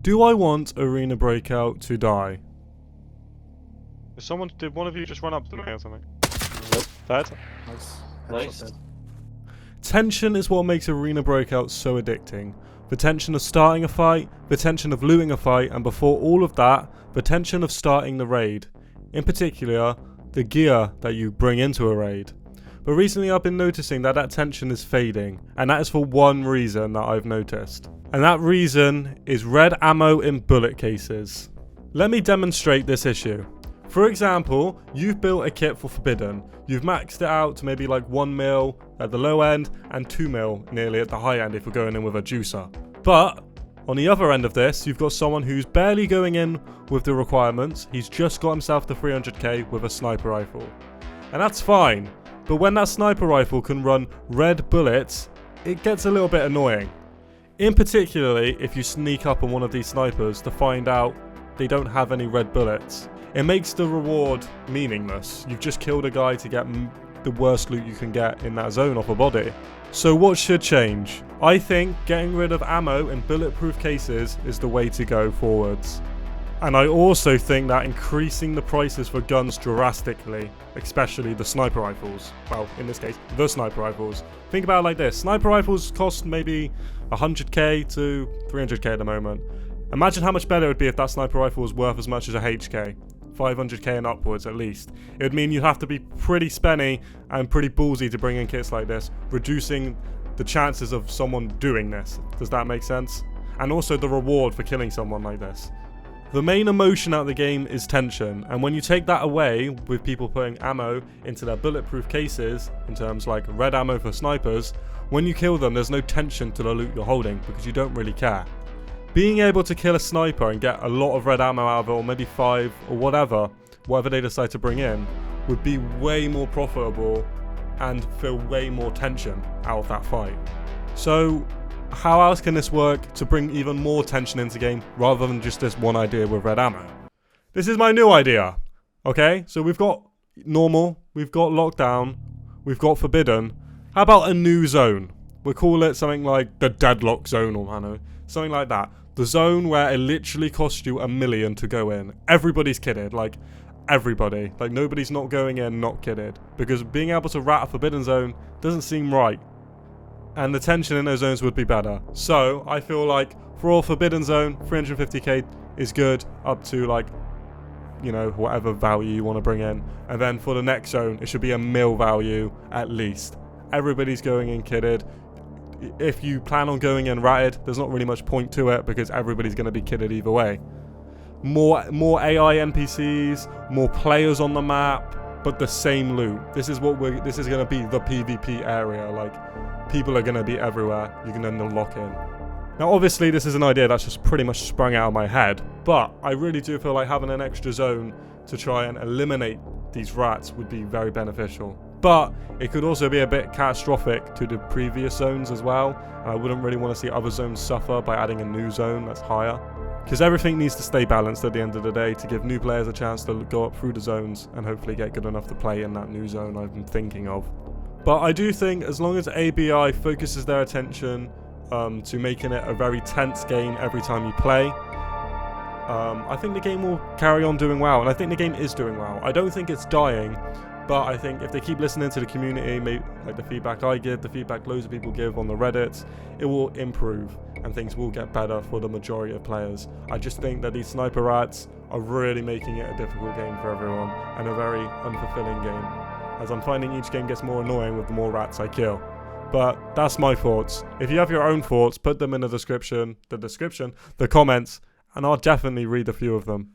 Do I want Arena Breakout to die? Did one of you just run up to me or something? Nope. Dead? Nice. Tension is what makes Arena Breakout so addicting. The tension of starting a fight, the tension of losing a fight, and before all of that, the tension of starting the raid. In particular, the gear that you bring into a raid. But recently I've been noticing that tension is fading, and that is for one reason that I've noticed. And that reason is red ammo in bullet cases. Let me demonstrate this issue. For example, you've built a kit for Forbidden. You've maxed it out to maybe like 1 mil at the low end and 2 mil nearly at the high end if you're going in with a juicer. But on the other end of this, you've got someone who's barely going in with the requirements. He's just got himself to 300k with a sniper rifle. And that's fine, but when that sniper rifle can run red bullets, it gets a little bit annoying. In particularly if you sneak up on one of these snipers to find out they don't have any red bullets. It makes the reward meaningless. You've just killed a guy to get the worst loot you can get in that zone off a body. So what should change? I think getting rid of ammo in bulletproof cases is the way to go forwards. And I also think that increasing the prices for guns drastically, especially the sniper rifles, well, in this case, the sniper rifles. Think about it like this, sniper rifles cost maybe 100k to 300k at the moment. Imagine how much better it would be if that sniper rifle was worth as much as a HK. 500k and upwards at least. It would mean you'd have to be pretty spenny and pretty ballsy to bring in kits like this, reducing the chances of someone doing this. Does that make sense? And also the reward for killing someone like this. The main emotion out of the game is tension, and when you take that away with people putting ammo into their bulletproof cases, in terms like red ammo for snipers, when you kill them there's no tension to the loot you're holding because you don't really care. Being able to kill a sniper and get a lot of red ammo out of it, or maybe 5 or whatever they decide to bring in, would be way more profitable and feel way more tension out of that fight. So how else can this work to bring even more tension into the game rather than just this one idea with red ammo? This is my new idea. Okay, so we've got normal, we've got lockdown, we've got forbidden. How about a new zone? We'll call it something like the deadlock zone, or I don't know, something like that. The zone where it literally costs you $1 million to go in. Everybody's kidded, like everybody. Like nobody's not going in not kidded. Because being able to rat a forbidden zone doesn't seem right. And the tension in those zones would be better. So I feel like for all forbidden zone, 350k is good up to like, you know, whatever value you want to bring in. And then for the next zone, it should be $1 mil value at least. Everybody's going in kidded. If you plan on going in ratted, there's not really much point to it because everybody's going to be kidded either way. More AI NPCs, more players on the map, but the same loot. This is going to be the PvP area. Like people are going to be everywhere. You can then lock in. Now obviously this is an idea that's just pretty much sprung out of my head, but I really do feel like having an extra zone to try and eliminate these rats would be very beneficial. But it could also be a bit catastrophic to the previous zones as well. And I wouldn't really want to see other zones suffer by adding a new zone that's higher. Because everything needs to stay balanced at the end of the day to give new players a chance to go up through the zones and hopefully get good enough to play in that new zone I've been thinking of. But I do think as long as ABI focuses their attention to making it a very tense game every time you play, I think the game will carry on doing well. And I think the game is doing well. I don't think it's dying. But I think if they keep listening to the community, maybe like the feedback I give, the feedback loads of people give on the Reddit, it will improve and things will get better for the majority of players. I just think that these sniper rats are really making it a difficult game for everyone and a very unfulfilling game, as I'm finding each game gets more annoying with the more rats I kill. But that's my thoughts. If you have your own thoughts, put them in the comments, and I'll definitely read a few of them.